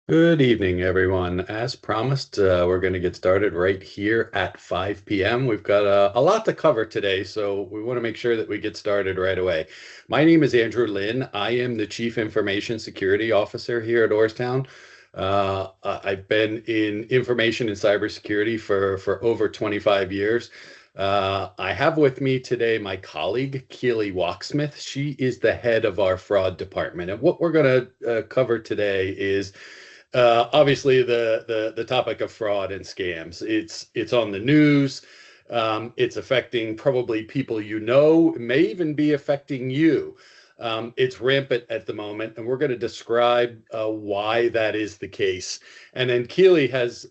Good evening, everyone. As promised, we're going to get started right here at 5 p.m. We've got a lot to cover today, so we want to make sure that we get started right away. My name is Andrew Linn. I am the Chief Information Security Officer here at Orrstown. I've been in information and cybersecurity for over 25 years. I have with me today my colleague, Keely Wachsmuth. She is the head of our fraud department. And what we're going to cover today is obviously the topic of fraud and scams. It's on the news. It's affecting probably people you know. It may even be affecting you. It's rampant at the moment, and we're going to describe why that is the case. And then Keely has,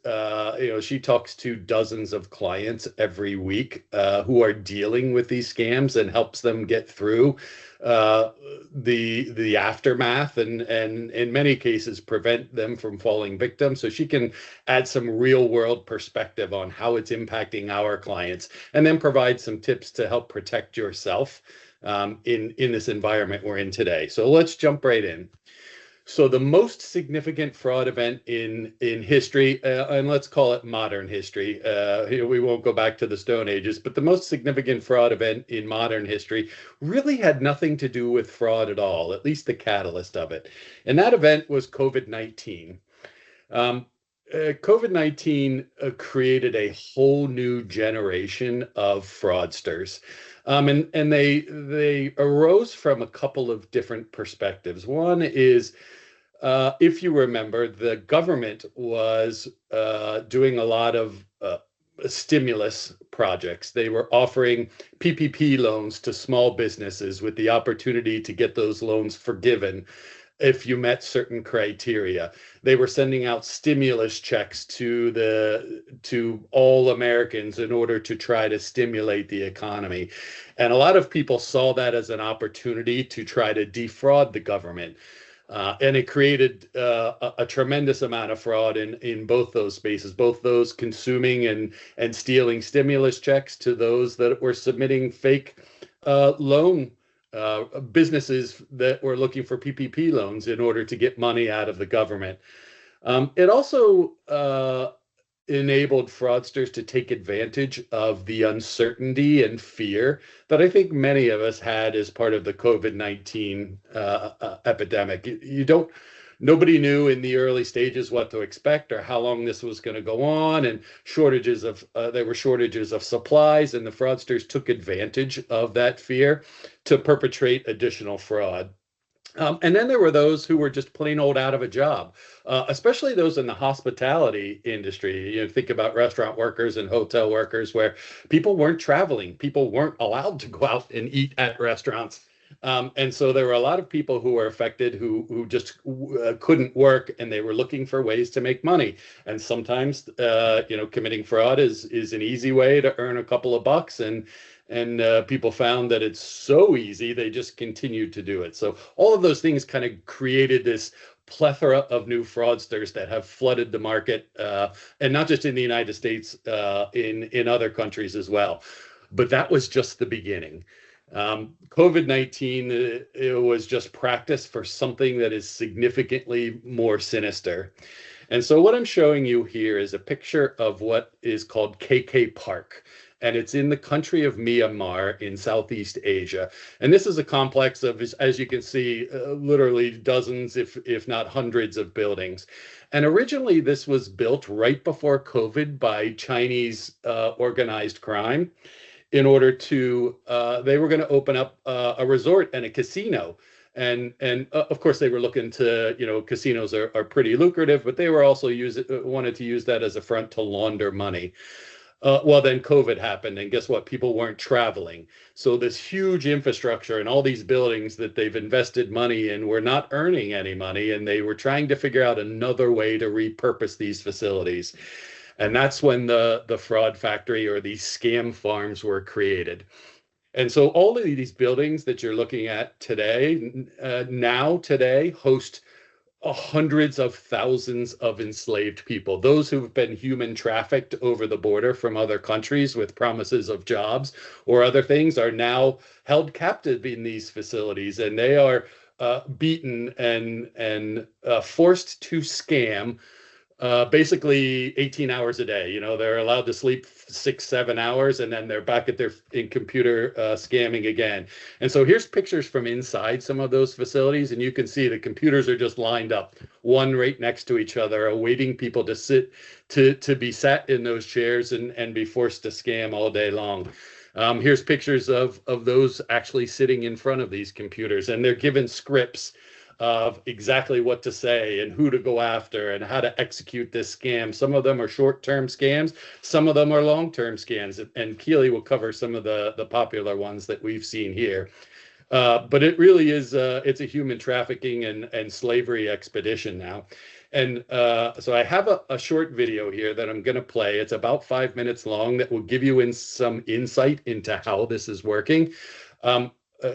she talks to dozens of clients every week who are dealing with these scams and helps them get through the aftermath and in many cases prevent them from falling victim. So she can add some real world perspective on how it's impacting our clients, and then provide some tips to help protect yourself in this environment we're in today. So let's jump right in. So the most significant fraud event in history, and let's call it modern history. We won't go back to the Stone Ages, but the most significant fraud event in modern history really had nothing to do with fraud at all, at least the catalyst of it. And that event was COVID-19. Um, COVID-19 created a whole new generation of fraudsters. And they arose from a couple of different perspectives. One is, if you remember, the government was doing a lot of stimulus projects. They were offering PPP loans to small businesses with the opportunity to get those loans forgiven if you met certain criteria. They were sending out stimulus checks to all Americans in order to try to stimulate the economy. And a lot of people saw that as an opportunity to try to defraud the government. And it created a tremendous amount of fraud in both those spaces, both those consuming and stealing stimulus checks to those that were submitting fake loan businesses that were looking for PPP loans in order to get money out of the government. It also enabled fraudsters to take advantage of the uncertainty and fear that I think many of us had as part of the COVID-19 epidemic. Nobody knew in the early stages what to expect or how long this was going to go on, and there were shortages of supplies, and the fraudsters took advantage of that fear to perpetrate additional fraud. And then there were those who were just plain old out of a job, especially those in the hospitality industry. Think about restaurant workers and hotel workers where people weren't traveling. People weren't allowed to go out and eat at restaurants. And so there were a lot of people who were affected who just couldn't work, and they were looking for ways to make money. And sometimes, committing fraud is an easy way to earn a couple of bucks, and people found that it's so easy, they just continued to do it. So all of those things kind of created this plethora of new fraudsters that have flooded the market, and not just in the United States, in other countries as well. But that was just the beginning. COVID-19, it was just practice for something that is significantly more sinister. And so what I'm showing you here is a picture of what is called KK Park. And it's in the country of Myanmar in Southeast Asia. And this is a complex of, as you can see, literally dozens, if not hundreds of buildings. And originally this was built right before COVID by Chinese organized crime in order to, they were going to open up a resort and a casino. And of course they were looking to, casinos are pretty lucrative, but they were also wanted to use that as a front to launder money. Well, then COVID happened, and guess what? People weren't traveling. So this huge infrastructure and all these buildings that they've invested money in were not earning any money, and they were trying to figure out another way to repurpose these facilities. And that's when the fraud factory or these scam farms were created. And so all of these buildings that you're looking at today, today, host hundreds of thousands of enslaved people, those who've been human trafficked over the border from other countries with promises of jobs or other things, are now held captive in these facilities, and they are beaten and forced to scam basically 18 hours a day. They're allowed to sleep 6-7 hours, and then they're back at their computer scamming again. And so here's pictures from inside some of those facilities, and you can see the computers are just lined up, one right next to each other, awaiting people to be sat in those chairs and be forced to scam all day long. Here's pictures of those actually sitting in front of these computers, and they're given scripts of exactly what to say and who to go after and how to execute this scam. Some of them are short-term scams, some of them are long-term scams, and Keely will cover some of the popular ones that we've seen here. But it really is it's a human trafficking and slavery expedition now. And so I have a short video here that I'm going to play. It's about 5 minutes long that will give you some insight into how this is working.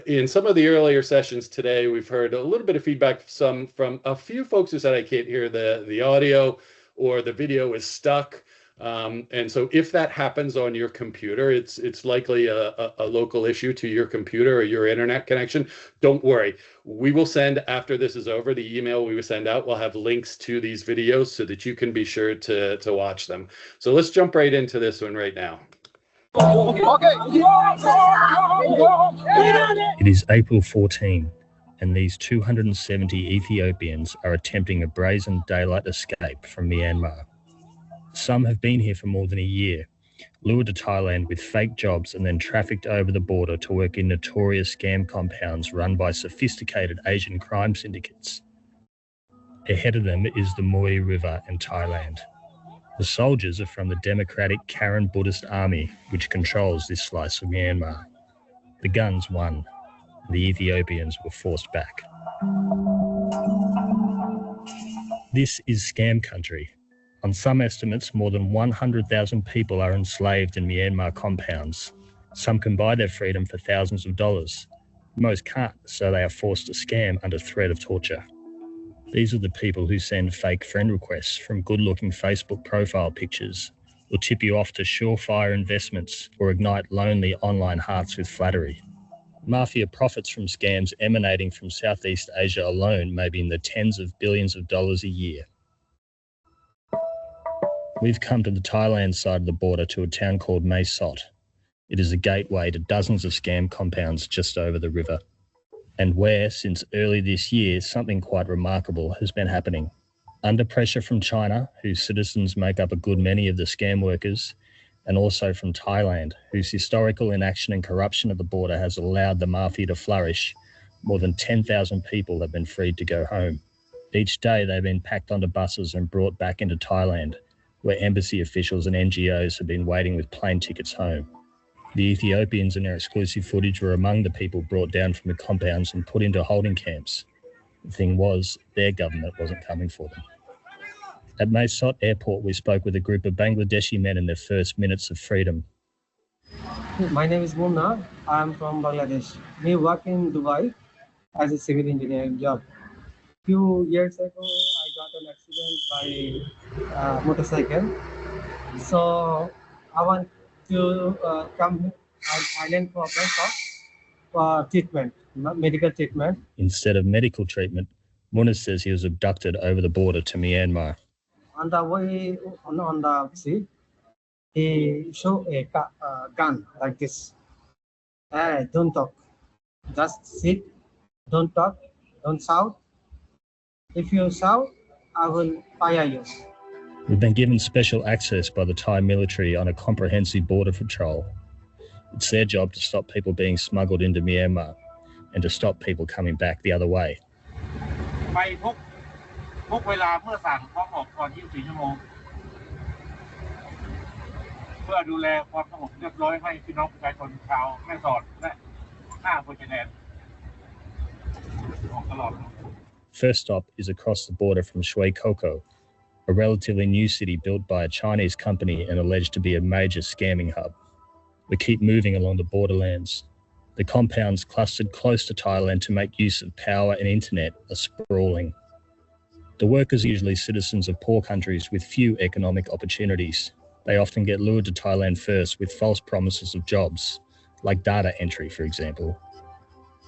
In some of the earlier sessions today, we've heard a little bit of feedback from a few folks who said, I can't hear the audio or the video is stuck. And so if that happens on your computer, it's likely a local issue to your computer or your internet connection. Don't worry. We will send, after this is over, the email we will send out will have links to these videos so that you can be sure to watch them. So let's jump right into this one right now. It is April 14, and these 270 Ethiopians are attempting a brazen daylight escape from Myanmar. Some have been here for more than a year, lured to Thailand with fake jobs and then trafficked over the border to work in notorious scam compounds run by sophisticated Asian crime syndicates. Ahead of them is the Moi River and Thailand. The soldiers are from the democratic Karen Buddhist army, which controls this slice of Myanmar. The guns won. The Ethiopians were forced back. This is scam country. On some estimates, more than 100,000 people are enslaved in Myanmar compounds. Some can buy their freedom for thousands of dollars. Most can't, so they are forced to scam under threat of torture. These are the people who send fake friend requests from good-looking Facebook profile pictures, or tip you off to surefire investments, or ignite lonely online hearts with flattery. Mafia profits from scams emanating from Southeast Asia alone may be in the tens of billions of dollars a year. We've come to the Thailand side of the border to a town called Mae Sot. It is a gateway to dozens of scam compounds just over the river, and where, since early this year, something quite remarkable has been happening. Under pressure from China, whose citizens make up a good many of the scam workers, and also from Thailand, whose historical inaction and corruption at the border has allowed the mafia to flourish, more than 10,000 people have been freed to go home. Each day they've been packed onto buses and brought back into Thailand, where embassy officials and NGOs have been waiting with plane tickets home. The Ethiopians in their exclusive footage were among the people brought down from the compounds and put into holding camps. The thing was, their government wasn't coming for them. At Mae Sot Airport, we spoke with a group of Bangladeshi men in their first minutes of freedom. My name is Munna. I am from Bangladesh. We work in Dubai as a civil engineering job. Few years ago, I got an accident by motorcycle. So I want to come Thailand for Bangkok for treatment, medical treatment. Instead of medical treatment, Munna says he was abducted over the border to Myanmar. On the way on the seat, he showed a gun like this. Hey, don't talk. Just sit. Don't talk. Don't shout. If you shout, I will fire you. We've been given special access by the Thai military on a comprehensive border patrol. It's their job to stop people being smuggled into Myanmar and to stop people coming back the other way. ทุกเวลาเมื่อสั่งพร้อมออกก่อน24 ชั่วโมงเพื่อดูแลความสงบเรียบร้อยให้พี่น้องประชาชนชาวแม่สอดและข้ามชายแดนออกตลอด First stop is across the border from Shui Koko, a relatively new city built by a Chinese company and alleged to be a major scamming hub. We keep moving along the borderlands. The compounds clustered close to Thailand to make use of power and internet are sprawling. The workers are usually citizens of poor countries with few economic opportunities. They often get lured to Thailand first with false promises of jobs, like data entry, for example.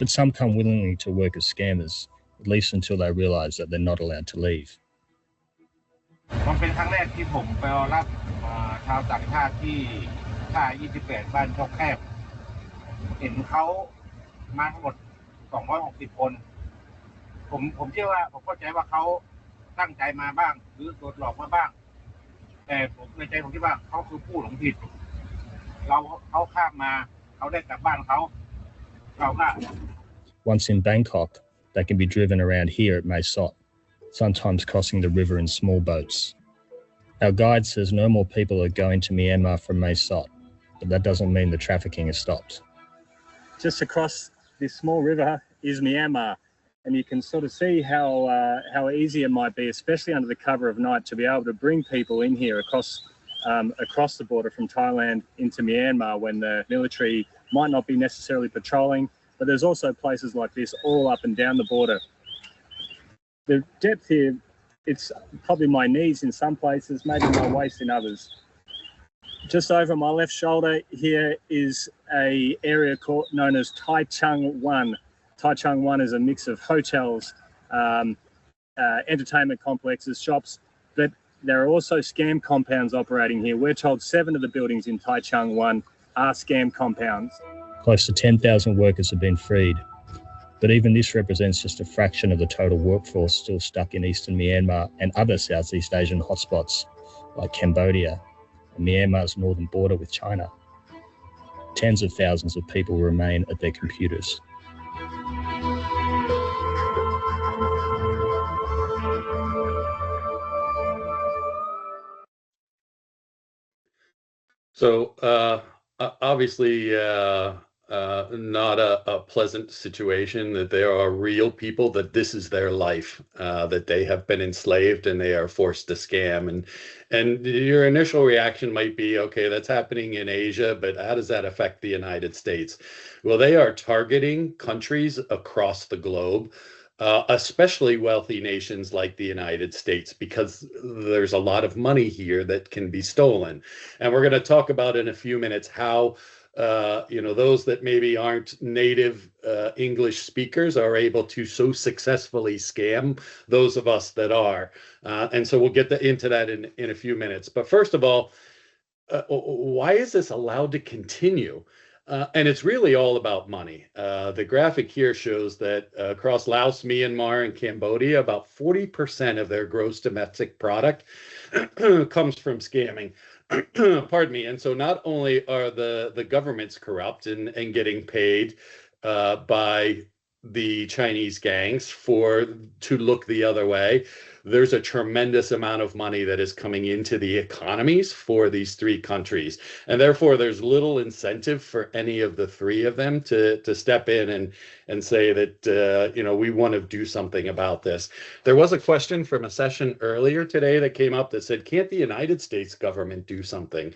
but some come willingly to work as scammers, at least until they realise that they're not allowed to leave. มันเป็นครั้งแรกที่ผมไปรับชาวต่างชาติที่ท่า28 บ้านช่องแคบเห็นเขามาทั้งหมด260 คนผมเชื่อว่าผมเข้าใจว่าเขาตั้งใจมาบ้างหรือโดนหลอกมาบ้างแต่ผมในใจผมคิดว่าเขาคือผู้หลงผิดเขาข้ามมาเขาได้กลับบ้านเขาเราก็ Once in Bangkok, they can be driven around here at Mae Sot, sometimes crossing the river in small boats. Our guide says no more people are going to Myanmar from Mae Sot, but that doesn't mean the trafficking has stopped. Just across this small river is Myanmar, and you can sort of see how easy it might be, especially under the cover of night, to be able to bring people in here across the border from Thailand into Myanmar when the military might not be necessarily patrolling, but there's also places like this all up and down the border. The depth here, it's probably my knees in some places, maybe my waist in others. Just over my left shoulder here is an area known as Tai Chung 1. Tai Chung 1 is a mix of hotels, entertainment complexes, shops, but there are also scam compounds operating here. We're told 7 of the buildings in Tai Chung 1 are scam compounds. Close to 10,000 workers have been freed, but even this represents just a fraction of the total workforce still stuck in eastern Myanmar and other Southeast Asian hotspots like Cambodia and Myanmar's northern border with China. Tens of thousands of people remain at their computers. So obviously not a pleasant situation, that there are real people that this is their life, that they have been enslaved and they are forced to scam. And your initial reaction might be, okay, that's happening in Asia, but how does that affect the United States? Well, they are targeting countries across the globe, especially wealthy nations like the United States, because there's a lot of money here that can be stolen. And we're going to talk about in a few minutes how those that maybe aren't native English speakers are able to so successfully scam those of us that are. And so we'll get into that in a few minutes. But first of all, why is this allowed to continue? And it's really all about money. The graphic here shows that across Laos, Myanmar, and Cambodia, about 40% of their gross domestic product comes from scamming. Pardon me. And so not only are the governments corrupt and getting paid by the Chinese gangs to look the other way, there's a tremendous amount of money that is coming into the economies for these 3 countries. And therefore, there's little incentive for any of the 3 of them to step in and say that, we want to do something about this. There was a question from a session earlier today that came up that said, can't the United States government do something?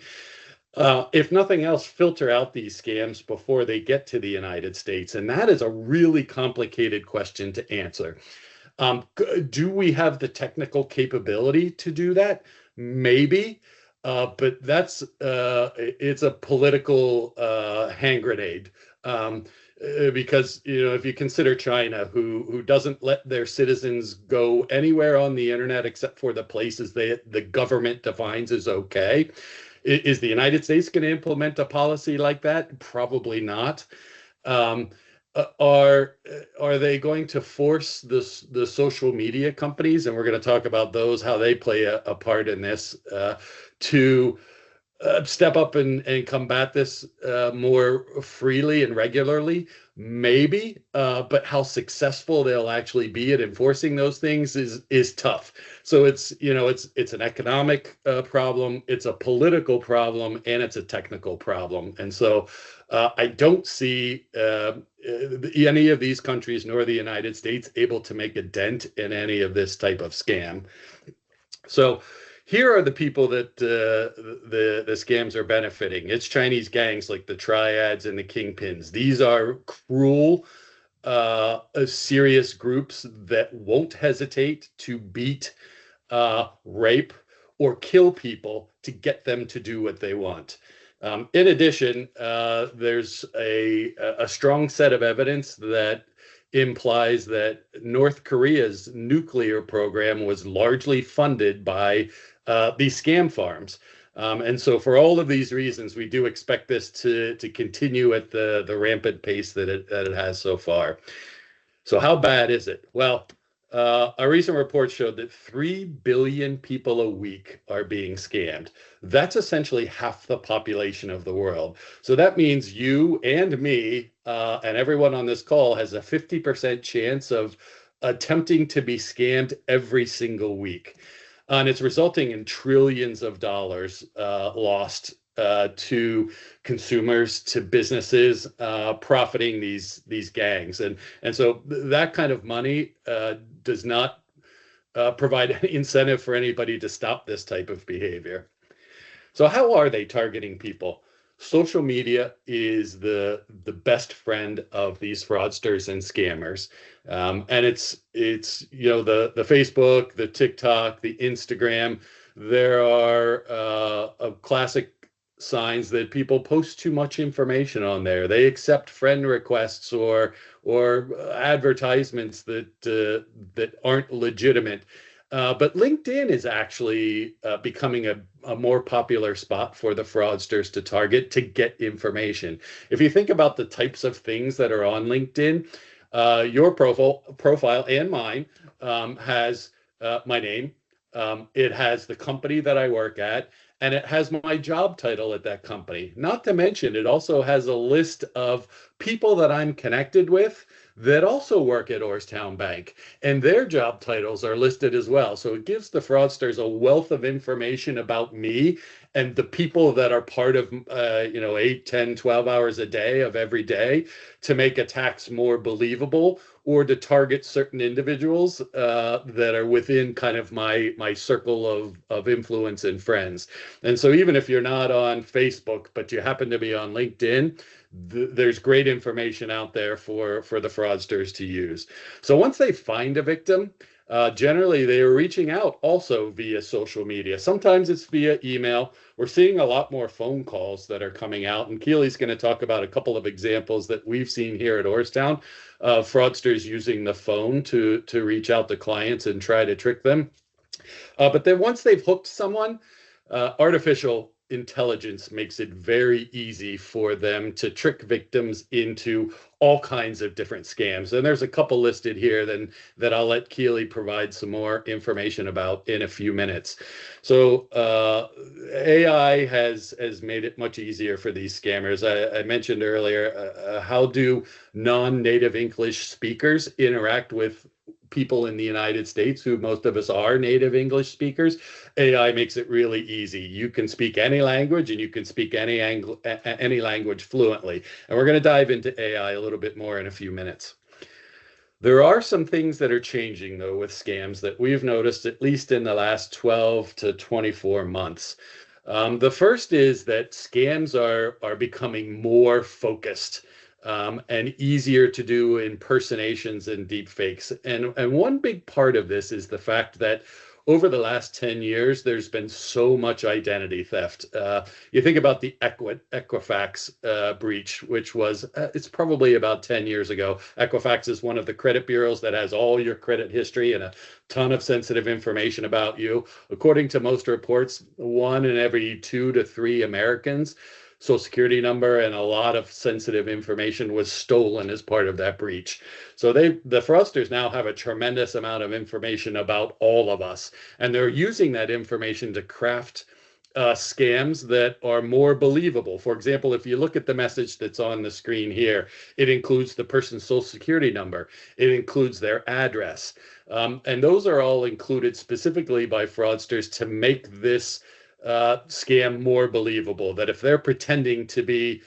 If nothing else, filter out these scams before they get to the United States. And that is a really complicated question to answer. Do we have the technical capability to do that? Maybe, but that's it's a political hand grenade. Because if you consider China, who doesn't let their citizens go anywhere on the internet except for the places the government defines as okay, is the United States going to implement a policy like that? Probably not. Are they going to force the social media companies, and we're going to talk about those, how they play a part in this, to step up and combat this more freely and regularly? Maybe, but how successful they'll actually be at enforcing those things is tough. So it's an economic problem, it's a political problem, and it's a technical problem. And so I don't see any of these countries nor the United States able to make a dent in any of this type of scam. So here are the people that the scams are benefiting. It's Chinese gangs like the triads and the kingpins. These are cruel, serious groups that won't hesitate to beat, rape, or kill people to get them to do what they want. In addition, there's a strong set of evidence that implies that North Korea's nuclear program was largely funded by these scam farms. And so for all of these reasons, we do expect this to continue at the rampant pace that it has so far. So how bad is it? Well, a recent report showed that 3 billion people a week are being scammed. That's essentially half the population of the world. So that means you and me and everyone on this call has a 50% chance of attempting to be scammed every single week. And it's resulting in trillions of dollars lost to consumers, to businesses profiting these gangs. And so that kind of money does not provide any incentive for anybody to stop this type of behavior. So how are they targeting people? Social media is the best friend of these fraudsters and scammers. And it's the Facebook, the TikTok, the Instagram. There are classic signs that people post too much information on there. They accept friend requests or advertisements that aren't legitimate. But LinkedIn is actually becoming a more popular spot for the fraudsters to target to get information. If you think about the types of things that are on LinkedIn, your profile and mine has my name. It has the company that I work at, and it has my job title at that company. Not to mention, it also has a list of people that I'm connected with that also work at Orrstown Bank, and their job titles are listed as well. So it gives the fraudsters a wealth of information about me and the people that are part of 8, 10, 12 hours a day of every day to make attacks more believable, or to target certain individuals that are within kind of my circle of influence and friends. And so even if you're not on Facebook, but you happen to be on LinkedIn, there's great information out there for the fraudsters to use. So once they find a victim, generally they are reaching out also via social media. Sometimes it's via email. We're seeing a lot more phone calls that are coming out, and Keely's going to talk about a couple of examples that we've seen here at Orrstown of fraudsters using the phone to reach out to clients and try to trick them. But then once they've hooked someone, artificial intelligence makes it very easy for them to trick victims into all kinds of different scams. And there's a couple listed here that I'll let Keely provide some more information about in a few minutes. So AI has made it much easier for these scammers. I mentioned earlier, how do non-native English speakers interact with people in the United States, who most of us are native English speakers? AI makes it really easy. You can speak any language, and you can speak any language fluently. And we're going to dive into AI a little bit more in a few minutes. There are some things that are changing, though, with scams that we've noticed, at least in the last 12 to 24 months. The first is that scams are becoming more focused and easier to do impersonations and deepfakes. And one big part of this is the fact that over the last 10 years, there's been so much identity theft. You think about the Equifax breach, which was, it's probably about 10 years ago. Equifax is one of the credit bureaus that has all your credit history and a ton of sensitive information about you. According to most reports, 1 in every 2 to 3 Americans' Social Security number and a lot of sensitive information was stolen as part of that breach. So the fraudsters now have a tremendous amount of information about all of us, and they're using that information to craft scams that are more believable. For example, if you look at the message that's on the screen here, it includes the person's Social Security number. It includes their address. And those are all included specifically by fraudsters to make this scam more believable, that if they're pretending to be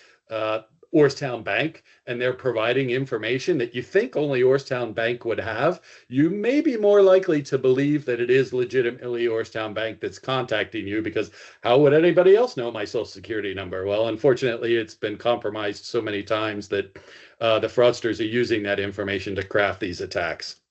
Orrstown Bank and they're providing information that you think only Orrstown Bank would have, you may be more likely to believe that it is legitimately Orrstown Bank that's contacting you, because how would anybody else know my Social Security number? Well, unfortunately, it's been compromised so many times that the fraudsters are using that information to craft these attacks.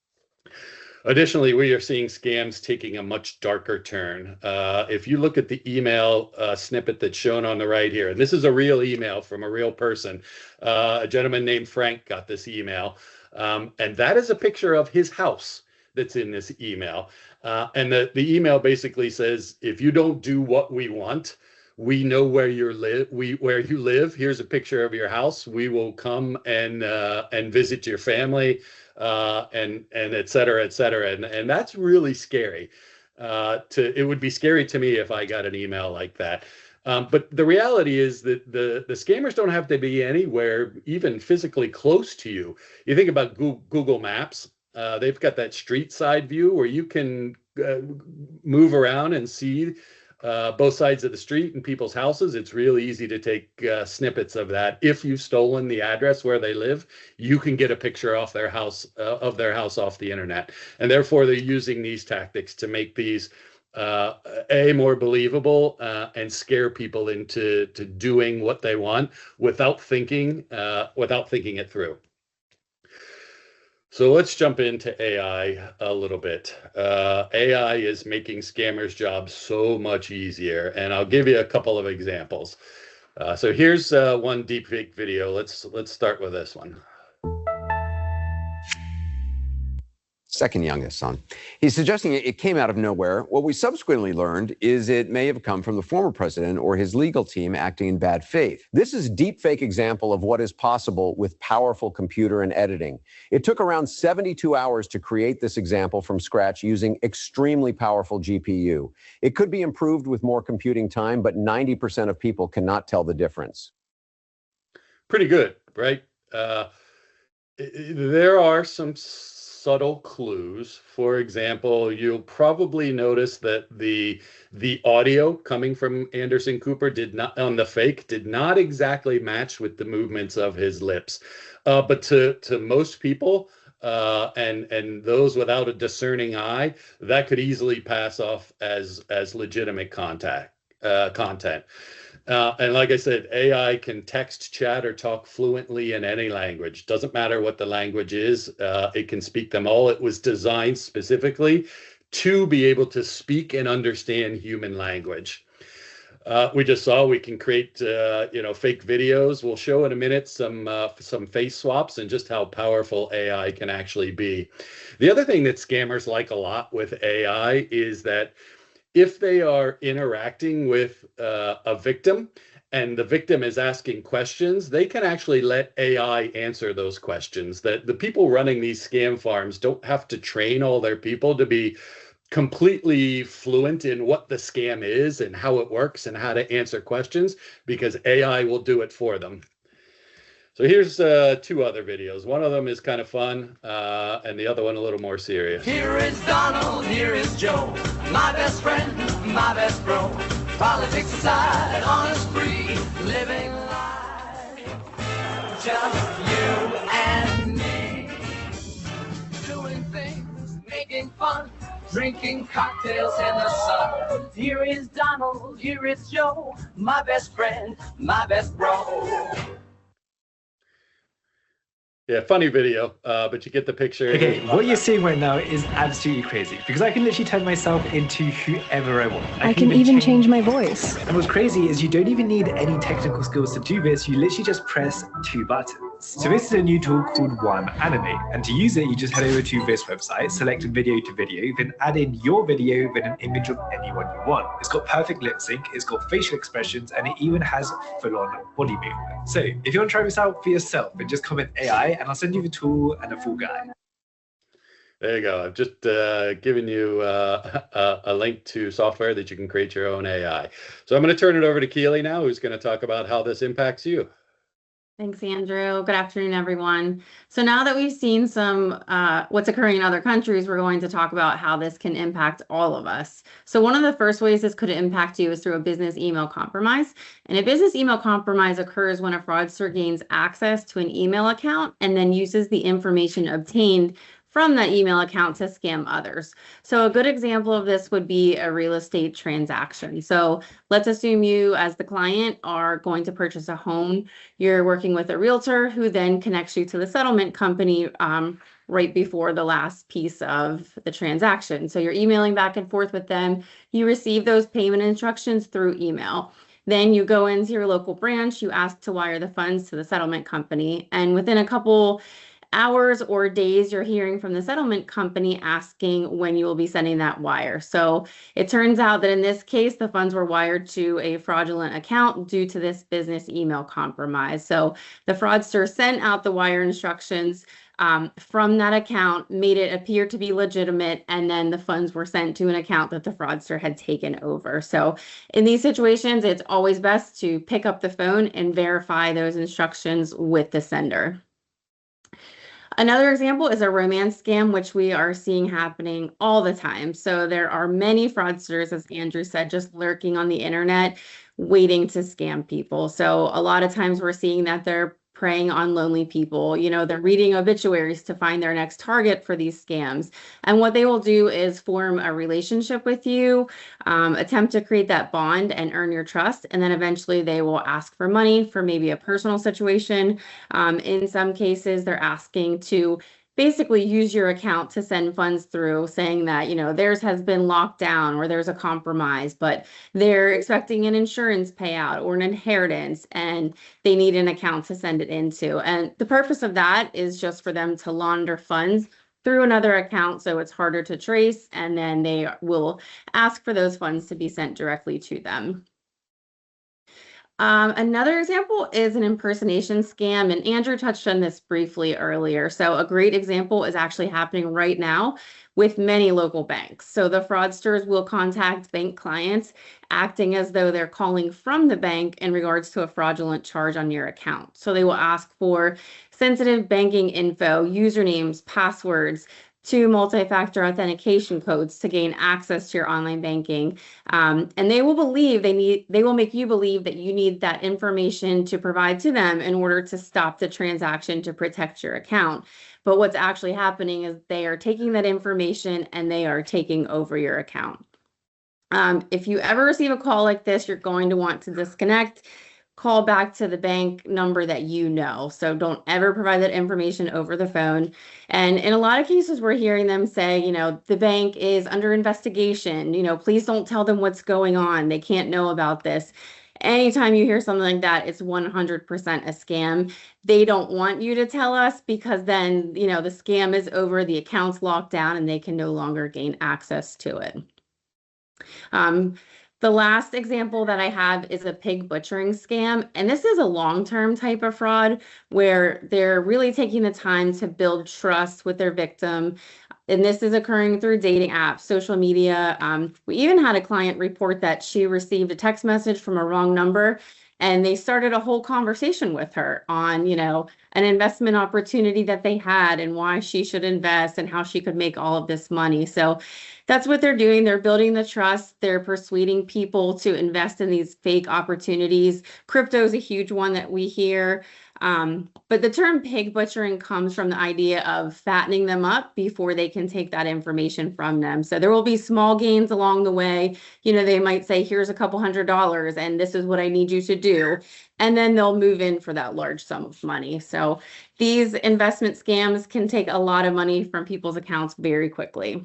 Additionally, we are seeing scams taking a much darker turn. If you look at the email snippet that's shown on the right here, and this is a real email from a real person, a gentleman named Frank got this email, and that is a picture of his house that's in this email. And the email basically says, if you don't do what we want, we know where you live. Here's a picture of your house. We will come and visit your family, and et cetera, et cetera. And that's really scary. It would be scary to me if I got an email like that. But the reality is that the scammers don't have to be anywhere, even physically close to you. You think about Google Maps. They've got that street side view where you can move around and see both sides of the street and people's houses. It's really easy to take snippets of that. If you've stolen the address where they live, you can get a picture off their house off the internet. And therefore, they're using these tactics to make these more believable and scare people into doing what they want without thinking it through. So let's jump into AI a little bit. AI is making scammers' jobs so much easier, and I'll give you a couple of examples. So here's one deepfake video. Let's start with this one. Second youngest son. He's suggesting it came out of nowhere. What we subsequently learned is it may have come from the former president or his legal team acting in bad faith. This is a deepfake example of what is possible with powerful computer and editing. It took around 72 hours to create this example from scratch using extremely powerful GPU. It could be improved with more computing time, but 90% of people cannot tell the difference. Pretty good, right? There are some subtle clues. For example, you'll probably notice that the audio coming from Anderson Cooper did not exactly match with the movements of his lips. But to most people and those without a discerning eye, that could easily pass off as legitimate content. And like I said, AI can text, chat, or talk fluently in any language. Doesn't matter what the language is. It can speak them all. It was designed specifically to be able to speak and understand human language. We just saw we can create, fake videos. We'll show in a minute some face swaps and just how powerful AI can actually be. The other thing that scammers like a lot with AI is that if they are interacting with a victim and the victim is asking questions, they can actually let AI answer those questions. That the people running these scam farms don't have to train all their people to be completely fluent in what the scam is and how it works and how to answer questions, because AI will do it for them. So here's two other videos. One of them is kind of fun, and the other one a little more serious. Here is Donald, here is Joe, my best friend, my best bro. Politics aside, on a spree, living life, just you and me. Doing things, making fun, drinking cocktails in the sun. Here is Donald, here is Joe, my best friend, my best bro. Yeah, funny video, but you get the picture. Okay, what you're seeing right now is absolutely crazy, because I can literally turn myself into whoever I want. I can even change my voice. And what's crazy is you don't even need any technical skills to do this. You literally just press 2 buttons. So this is a new tool called One Animate, and to use it, you just head over to this website, select video to video, then add in your video with an image of anyone you want. It's got perfect lip sync, it's got facial expressions, and it even has full-on body movement. So if you want to try this out for yourself, then just comment AI, and I'll send you the tool and a full guide. There you go. I've just given you a link to software that you can create your own AI. So I'm going to turn it over to Keely now, who's going to talk about how this impacts you. Thanks, Andrew. Good afternoon, everyone. So now that we've seen some what's occurring in other countries, we're going to talk about how this can impact all of us. So one of the first ways this could impact you is through a business email compromise. And a business email compromise occurs when a fraudster gains access to an email account and then uses the information obtained from that email account to scam others. So a good example of this would be a real estate transaction. So let's assume you as the client are going to purchase a home. You're working with a realtor who then connects you to the settlement company right before the last piece of the transaction. So you're emailing back and forth with them. You receive those payment instructions through email. Then you go into your local branch, you ask to wire the funds to the settlement company, and within a couple hours or days, you're hearing from the settlement company asking when you will be sending that wire. So it turns out that in this case, the funds were wired to a fraudulent account due to this business email compromise. So the fraudster sent out the wire instructions from that account, made it appear to be legitimate, and then the funds were sent to an account that the fraudster had taken over. So in these situations, it's always best to pick up the phone and verify those instructions with the sender. Another example is a romance scam, which we are seeing happening all the time. So there are many fraudsters, as Andrew said, just lurking on the internet, waiting to scam people. So a lot of times we're seeing that they're preying on lonely people. You know, they're reading obituaries to find their next target for these scams. And what they will do is form a relationship with you, attempt to create that bond and earn your trust. And then eventually they will ask for money for maybe a personal situation. In some cases, they're asking to basically use your account to send funds through, saying that, you know, theirs has been locked down or there's a compromise, but they're expecting an insurance payout or an inheritance and they need an account to send it into. And the purpose of that is just for them to launder funds through another account so it's harder to trace, and then they will ask for those funds to be sent directly to them. Another example is an impersonation scam, and Andrew touched on this briefly earlier. So a great example is actually happening right now with many local banks. So the fraudsters will contact bank clients acting as though they're calling from the bank in regards to a fraudulent charge on your account. So they will ask for sensitive banking info, usernames, passwords, to multi-factor authentication codes to gain access to your online banking. And they will make you believe that you need that information to provide to them in order to stop the transaction to protect your account. But what's actually happening is they are taking that information and they are taking over your account. If you ever receive a call like this, you're going to want to disconnect. Call back to the bank number that you know. So don't ever provide that information over the phone. And in a lot of cases, we're hearing them say, you know, the bank is under investigation. You know, please don't tell them what's going on. They can't know about this. Anytime you hear something like that, it's 100% a scam. They don't want you to tell us because then, you know, the scam is over, the account's locked down, and they can no longer gain access to it. The last example that I have is a pig butchering scam. And this is a long-term type of fraud where they're really taking the time to build trust with their victim. And this is occurring through dating apps, social media. We even had a client report that she received a text message from a wrong number, and they started a whole conversation with her on, you know, an investment opportunity that they had and why she should invest and how she could make all of this money. So that's what they're doing. They're building the trust. They're persuading people to invest in these fake opportunities. Crypto is a huge one that we hear. But the term pig butchering comes from the idea of fattening them up before they can take that information from them. So there will be small gains along the way. You know, they might say, here's a couple $100 and this is what I need you to do. And then they'll move in for that large sum of money. So these investment scams can take a lot of money from people's accounts very quickly.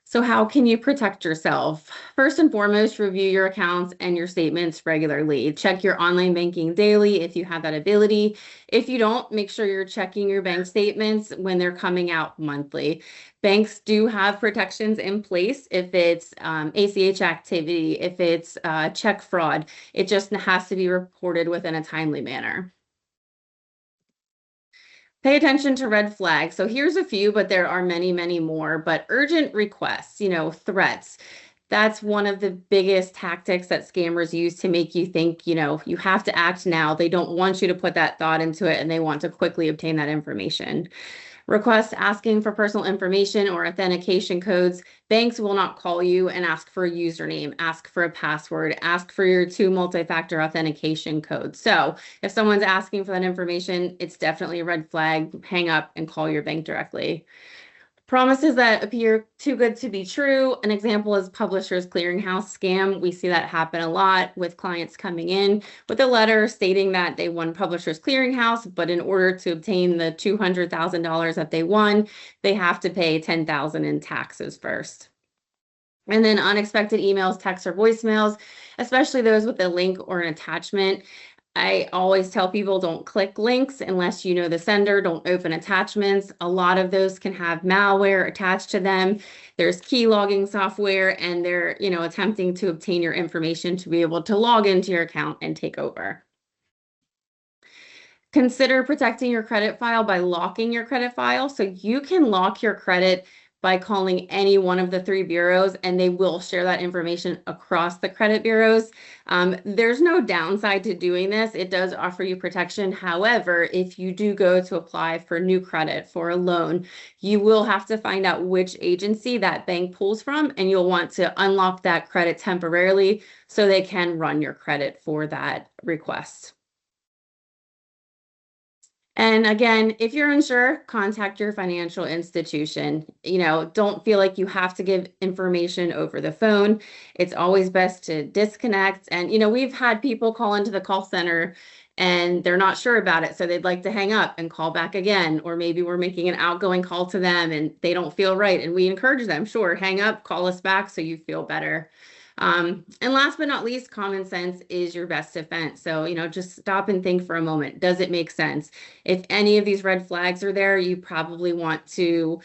So how can you protect yourself? First and foremost, review your accounts and your statements regularly. Check your online banking daily if you have that ability. If you don't, make sure you're checking your bank statements when they're coming out monthly. Banks do have protections in place if it's ACH activity, if it's check fraud. It just has to be reported within a timely manner. Pay attention to red flags. So here's a few, but there are many, many more. But urgent requests, you know, threats. That's one of the biggest tactics that scammers use to make you think, you know, you have to act now. They don't want you to put that thought into it and they want to quickly obtain that information. Requests asking for personal information or authentication codes. Banks will not call you and ask for a username, ask for a password, ask for your 2 multi-factor authentication codes. So if someone's asking for that information, it's definitely a red flag. Hang up and call your bank directly. Promises that appear too good to be true. An example is Publishers Clearinghouse scam. We see that happen a lot with clients coming in with a letter stating that they won Publishers Clearinghouse, but in order to obtain the $200,000 that they won, they have to pay $10,000 in taxes first. And then unexpected emails, texts, or voicemails, especially those with a link or an attachment. I always tell people don't click links unless you know the sender, don't open attachments. A lot of those can have malware attached to them. There's key logging software, and they're, attempting to obtain your information to be able to log into your account and take over. Consider protecting your credit file by locking your credit file. So you can lock your credit by calling any one of the 3 bureaus, and they will share that information across the credit bureaus. There's no downside to doing this. It does offer you protection. However, if you do go to apply for new credit for a loan, you will have to find out which agency that bank pulls from, and you'll want to unlock that credit temporarily so they can run your credit for that request. And again, if you're unsure, contact your financial institution. Don't feel like you have to give information over the phone. It's always best to disconnect. And, we've had people call into the call center and they're not sure about it, so they'd like to hang up and call back again. Or maybe we're making an outgoing call to them and they don't feel right. And we encourage them, sure, hang up, call us back so you feel better. And last but not least, common sense is your best defense. So, just stop and think for a moment. Does it make sense? If any of these red flags are there, you probably want to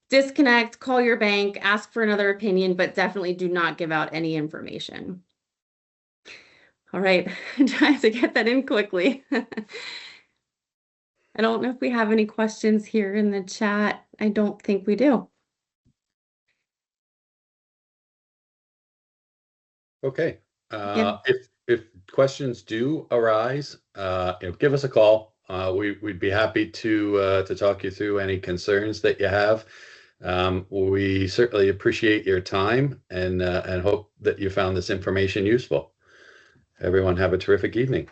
disconnect, call your bank, ask for another opinion, but definitely do not give out any information. All right, I'm trying to get that in quickly. I don't know if we have any questions here in the chat. I don't think we do. Okay. Yeah. If questions do arise, give us a call. We'd be happy to talk you through any concerns that you have. We certainly appreciate your time and hope that you found this information useful. Everyone have a terrific evening.